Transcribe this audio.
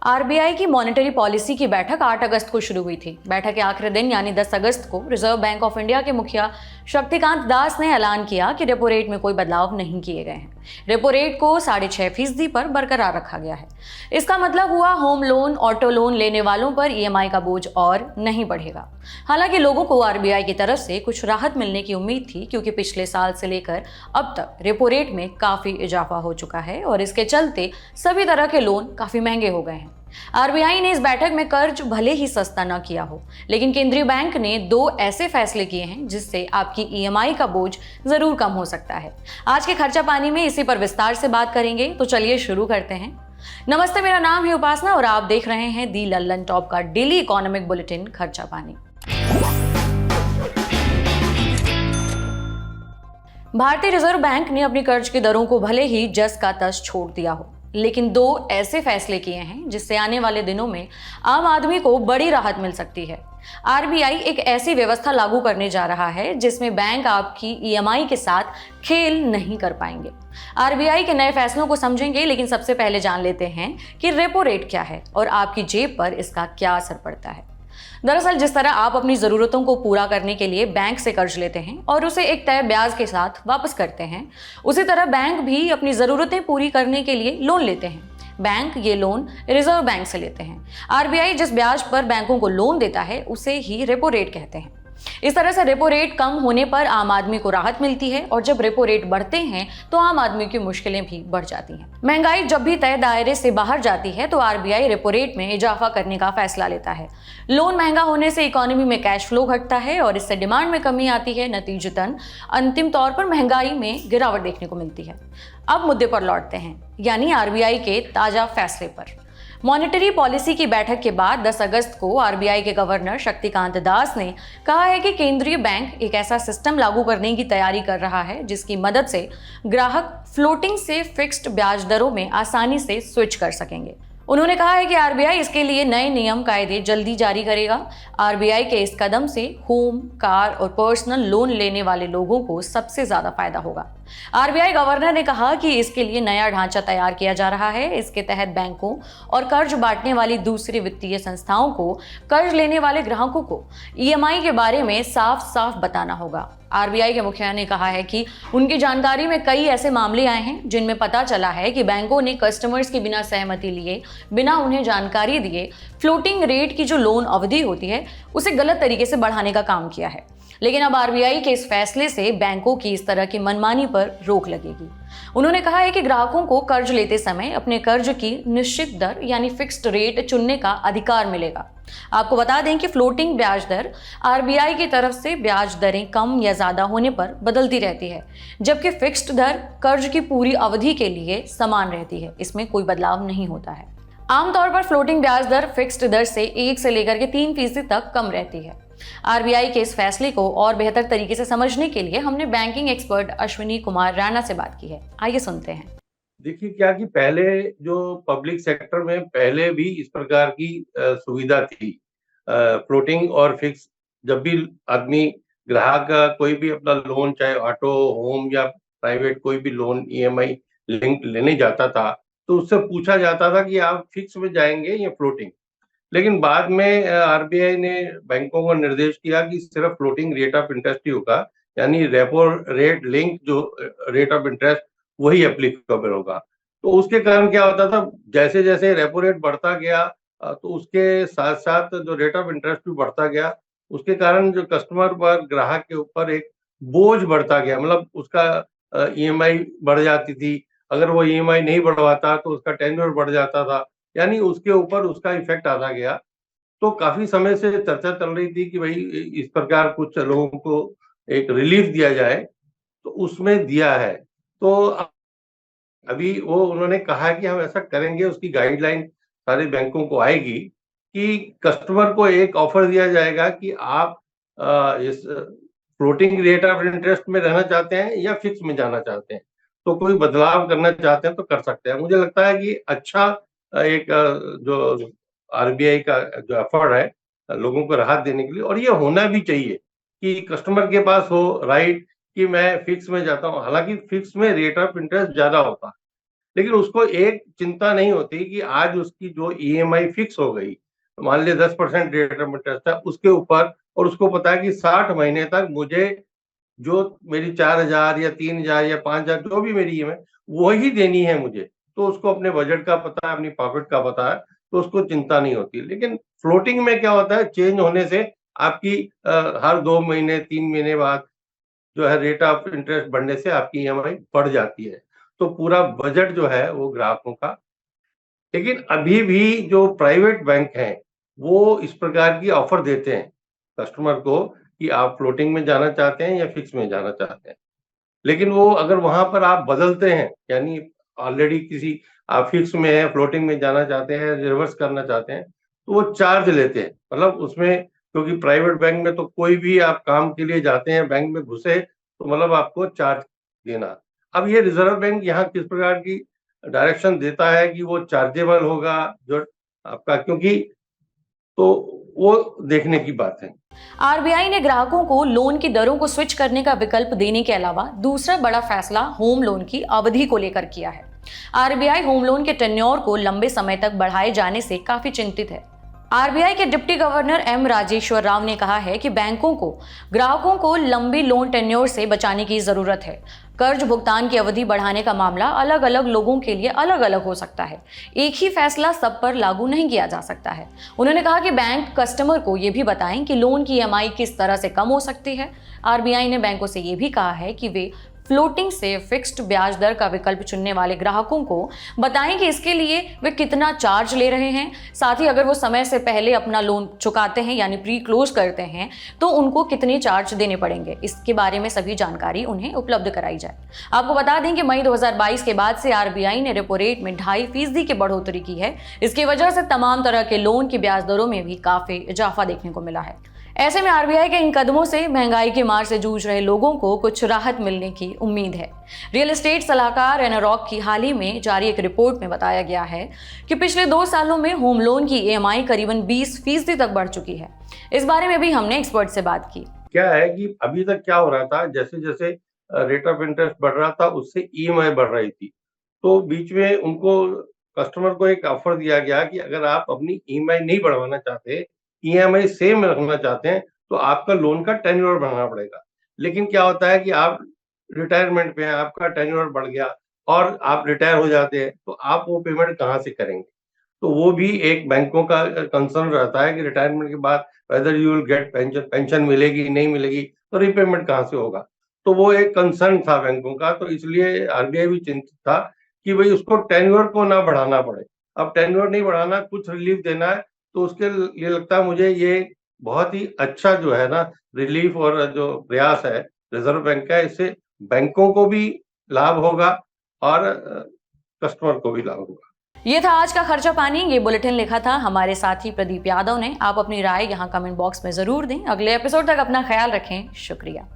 RBI की monetary policy की बैठक 8 अगस्त को शुरू हुई थी। बैठक के आखिरी दिन यानी 10 अगस्त को रिजर्व बैंक ऑफ इंडिया के मुखिया शक्तिकांत दास ने ऐलान किया कि रेपो रेट में कोई बदलाव नहीं किए गए हैं। रेपो रेट को 6.5% पर बरकरार रखा गया है। इसका मतलब हुआ होम लोन, ऑटो लोन लेने वालों पर ईएमआई का बोझ और नहीं बढ़ेगा। हालांकि लोगों को आरबीआई की तरफ से कुछ राहत मिलने की उम्मीद थी, क्योंकि पिछले साल से लेकर अब तक रेपो रेट में काफी इजाफा हो चुका है और इसके चलते सभी तरह के लोन काफी महंगे हो गए हैं। आरबीआई ने इस बैठक में कर्ज भले ही सस्ता न किया हो, लेकिन केंद्रीय बैंक ने 2 ऐसे फैसले किए हैं जिससे आपकी ईएमआई का बोझ जरूर कम हो सकता है। आज के खर्चा पानी में इसी पर विस्तार से बात करेंगे, तो चलिए शुरू करते हैं। नमस्ते, मेरा नाम है उपासना और आप देख रहे हैं दी लल्लन टॉप का डेली इकोनॉमिक बुलेटिन खर्चा पानी। भारतीय रिजर्व बैंक ने अपनी कर्ज की दरों को भले ही जस का तस छोड़ दिया हो, लेकिन 2 ऐसे फैसले किए हैं जिससे आने वाले दिनों में आम आदमी को बड़ी राहत मिल सकती है। आरबीआई एक ऐसी व्यवस्था लागू करने जा रहा है जिसमें बैंक आपकी ईएमआई के साथ खेल नहीं कर पाएंगे। आरबीआई के नए फैसलों को समझेंगे, लेकिन सबसे पहले जान लेते हैं कि रेपो रेट क्या है और आपकी जेब पर इसका क्या असर पड़ता है। दरअसल जिस तरह आप अपनी जरूरतों को पूरा करने के लिए बैंक से कर्ज लेते हैं और उसे एक तय ब्याज के साथ वापस करते हैं, उसी तरह बैंक भी अपनी जरूरतें पूरी करने के लिए लोन लेते हैं। बैंक ये लोन रिजर्व बैंक से लेते हैं। आरबीआई जिस ब्याज पर बैंकों को लोन देता है उसे ही रेपो रेट कहते हैं। इस तरह से रेपो रेट कम होने पर आम आदमी को राहत मिलती है और जब रेपो रेट बढ़ते हैं तो आम आदमी की मुश्किलें भी बढ़ जाती हैं। महंगाई जब भी तय दायरे से बाहर जाती है तो आरबीआई रेपो रेट में इजाफा करने का फैसला लेता है। लोन महंगा होने से इकोनॉमी में कैश फ्लो घटता है और इससे डिमांड में कमी आती है। नतीजतन अंतिम तौर पर महंगाई में गिरावट देखने को मिलती है। अब मुद्दे पर लौटते हैं, यानी आरबीआई के ताजा फैसले पर। मॉनेटरी पॉलिसी की बैठक के बाद 10 अगस्त को आरबीआई के गवर्नर शक्तिकांत दास ने कहा है कि केंद्रीय बैंक एक ऐसा सिस्टम लागू करने की तैयारी कर रहा है जिसकी मदद से ग्राहक फ्लोटिंग से फिक्स्ड ब्याज दरों में आसानी से स्विच कर सकेंगे। उन्होंने कहा है कि आरबीआई इसके लिए नए नियम कायदे जल्दी जारी करेगा। आरबीआई के इस कदम से होम, कार और पर्सनल लोन लेने वाले लोगों को सबसे ज्यादा फायदा होगा। आरबीआई गवर्नर ने कहा कि इसके लिए नया ढांचा तैयार किया जा रहा है। इसके तहत बैंकों और कर्ज बांटने वाली दूसरी वित्तीय संस्थाओं को कर्ज लेने वाले ग्राहकों को ईएमआई के बारे में साफ साफ बताना होगा। आरबीआई के मुखिया ने कहा है कि उनकी जानकारी में कई ऐसे मामले आए हैं जिनमें पता चला है कि बैंकों ने कस्टमर्स की बिना सहमति लिए, बिना उन्हें जानकारी दिए फ्लोटिंग रेट की जो लोन अवधि होती है उसे गलत तरीके से बढ़ाने का काम किया है। लेकिन अब आरबीआई के इस फैसले से बैंकों की इस तरह की मनमानी पर रोक लगेगी। उन्होंने कहा है कि ग्राहकों को कर्ज लेते समय अपने कर्ज की निश्चित दर यानी फिक्स्ड रेट चुनने का अधिकार मिलेगा। आपको बता दें कि फ्लोटिंग ब्याज दर आरबीआई की तरफ से ब्याज दरें कम या ज्यादा होने पर बदलती रहती है, जबकि फिक्स्ड दर कर्ज की पूरी अवधि के लिए समान रहती है। इसमें कोई बदलाव नहीं होता है। आमतौर पर फ्लोटिंग ब्याज दर फिक्स्ड दर से 1 से लेकर के 3% तक कम रहती है। आरबीआई के इस फैसले को और बेहतर तरीके से समझने के लिए हमने बैंकिंग एक्सपर्ट अश्विनी कुमार राणा से बात की है। आइए सुनते हैं। देखिए क्या कि पहले जो पब्लिक सेक्टर में पहले भी इस प्रकार की सुविधा थी, फ्लोटिंग और फिक्स। जब भी आदमी ग्राहक का कोई भी अपना लोन, चाहे ऑटो, होम या प्राइवेट कोई भी लोन ईएमआई लिंक लेने जाता था, तो उससे पूछा जाता था कि आप फिक्स में जाएंगे या फ्लोटिंग। लेकिन बाद में आरबीआई ने बैंकों को निर्देश किया कि सिर्फ फ्लोटिंग रेट ऑफ इंटरेस्ट ही होगा, यानी रेपो रेट लिंक जो रेट ऑफ इंटरेस्ट वही एप्लीकेबल होगा। तो उसके कारण क्या होता था, जैसे जैसे रेपो रेट बढ़ता गया तो उसके साथ साथ जो रेट ऑफ इंटरेस्ट भी बढ़ता गया। उसके कारण जो कस्टमर पर, ग्राहक के ऊपर एक बोझ बढ़ता गया, मतलब उसका ईएमआई बढ़ जाती थी। अगर वो ईएमआई नहीं बढ़वाता तो उसका टेन्योर बढ़ जाता था, यानी उसके ऊपर उसका इफेक्ट आता गया। तो काफी समय से चर्चा चल रही थी कि भाई इस प्रकार कुछ लोगों को एक रिलीफ दिया जाए, तो उसमें दिया है। तो अभी वो उन्होंने कहा है कि हम ऐसा करेंगे, उसकी गाइडलाइन सारे बैंकों को आएगी कि कस्टमर को एक ऑफर दिया जाएगा कि आप इस फ्लोटिंग रेट ऑफ इंटरेस्ट में रहना चाहते हैं या फिक्स में जाना चाहते हैं, तो कोई बदलाव करना चाहते हैं तो कर सकते हैं। मुझे लगता है कि अच्छा एक जो आरबीआई का जो एफर्ट है लोगों को राहत देने के लिए, और ये होना भी चाहिए कि कस्टमर के पास हो राइट कि मैं फिक्स में जाता हूँ। हालांकि फिक्स में रेट ऑफ इंटरेस्ट ज्यादा होता है, लेकिन उसको एक चिंता नहीं होती कि आज उसकी जो ईएमआई फिक्स हो गई, मान लिया 10% रेट ऑफ इंटरेस्ट है उसके ऊपर, और उसको पता है कि 60 महीने तक मुझे जो मेरी 4,000 या 3,000 या 5,000 जो भी मेरी ईएमआई वही देनी है मुझे, तो उसको अपने बजट का पता है, अपनी पॉकेट का पता है, तो उसको चिंता नहीं होती। लेकिन फ्लोटिंग में क्या होता है, चेंज होने से आपकी हर 2 महीने 3 महीने बाद जो है रेट ऑफ इंटरेस्ट बढ़ने से आपकी ईएमआई बढ़ जाती है, तो पूरा बजट जो है वो ग्राहकों का। लेकिन अभी भी जो प्राइवेट बैंक हैं, वो इस प्रकार की ऑफर देते हैं कस्टमर को कि आप फ्लोटिंग में जाना चाहते हैं या फिक्स में जाना चाहते हैं। लेकिन वो अगर वहाँ पर आप बदलते हैं, यानी ऑलरेडी किसी आप फिक्स में है, फ्लोटिंग में जाना चाहते हैं, रिवर्स करना चाहते हैं, तो वो चार्ज लेते हैं। मतलब उसमें, क्योंकि प्राइवेट बैंक में तो कोई भी आप काम के लिए जाते हैं, बैंक में घुसे, तो मतलब आपको चार्ज देना। अब ये रिज़र्व बैंक यहाँ किस प्रकार की डायरेक्शन देता है कि वो चार्जेबल होगा जो आपका, क्योंकि तो वो देखने की बात है। आरबीआई ने ग्राहकों को लोन की दरों को स्विच करने का विकल्प देने के अलावा दूसरा बड़ा फैसला होम लोन की अवधि को लेकर किया है। आरबीआई होम लोन के टेन्योर को लंबे समय तक बढ़ाए जाने से काफी चिंतित है। आरबीआई के deputy governor M Rajeshwar Rao ने कहा है कि बैंकों को ग्राहकों को लंबी लोन टेन्योर से बचाने की जरूरत है। कर्ज भुगतान की अवधि बढ़ाने का मामला अलग अलग लोगों के लिए अलग अलग हो सकता है, एक ही फैसला सब पर लागू नहीं किया जा सकता है। उन्होंने कहा कि बैंक कस्टमर को यह भी बताएं कि लोन की ईएमआई किस तरह से कम हो सकती है। आरबीआई ने बैंकों से यह भी कहा है कि वे फ्लोटिंग से फिक्स्ड ब्याज दर का विकल्प चुनने वाले ग्राहकों को बताएं कि इसके लिए वे कितना चार्ज ले रहे हैं। साथ ही अगर वो समय से पहले अपना लोन चुकाते हैं यानी प्री क्लोज करते हैं तो उनको कितने चार्ज देने पड़ेंगे, इसके बारे में सभी जानकारी उन्हें उपलब्ध कराई जाए। आपको बता दें कि मई 2022 के बाद से आरबीआई ने रेपो रेट में 2.5% की बढ़ोतरी की है। इसकी वजह से तमाम तरह के लोन की ब्याज दरों में भी काफी इजाफा देखने को मिला है। ऐसे में आरबीआई के इन कदमों से महंगाई की मार से जूझ रहे लोगों को कुछ राहत मिलने की उम्मीद है। रियल एस्टेट सलाहकार एनारॉक की हाल ही में जारी एक रिपोर्ट में बताया गया है कि पिछले 2 सालों में होम लोन की ईएमआई करीबन 20% तक बढ़ चुकी है। इस बारे में भी हमने एक्सपर्ट से बात की। क्या है कि अभी तक क्या हो रहा था, जैसे जैसे रेट ऑफ इंटरेस्ट बढ़ रहा था उससे ईएमआई बढ़ रही थी, तो बीच में उनको कस्टमर को एक ऑफर दिया गया कि अगर आप अपनी ईएमआई नहीं बढ़वाना चाहते, ईएमआई सेम रखना चाहते हैं, तो आपका लोन का टेन्योर बढ़ाना पड़ेगा। लेकिन क्या होता है कि आप रिटायरमेंट पे हैं, आपका टेन्योर बढ़ गया और आप रिटायर हो जाते हैं, तो आप वो पेमेंट कहाँ से करेंगे? तो वो भी एक बैंकों का कंसर्न रहता है कि रिटायरमेंट के बाद whether you will get pension, pension मिलेगी नहीं मिलेगी, तो रीपेमेंट कहाँ से होगा? तो वो एक कंसर्न था बैंकों का, तो इसलिए आरबीआई भी चिंतित था कि भाई उसको टेन्योर को ना बढ़ाना पड़े। अब टेन्योर नहीं बढ़ाना, कुछ रिलीफ देना है, तो उसके लिए लगता है मुझे ये बहुत ही अच्छा जो है ना रिलीफ और जो प्रयास है रिजर्व बैंक का, इससे बैंकों को भी लाभ होगा और कस्टमर को भी लाभ होगा। ये था आज का खर्चा पानी। ये बुलेटिन लिखा था हमारे साथी प्रदीप यादव ने। आप अपनी राय यहाँ कमेंट बॉक्स में जरूर दें। अगले एपिसोड तक अपना ख्याल रखें। शुक्रिया।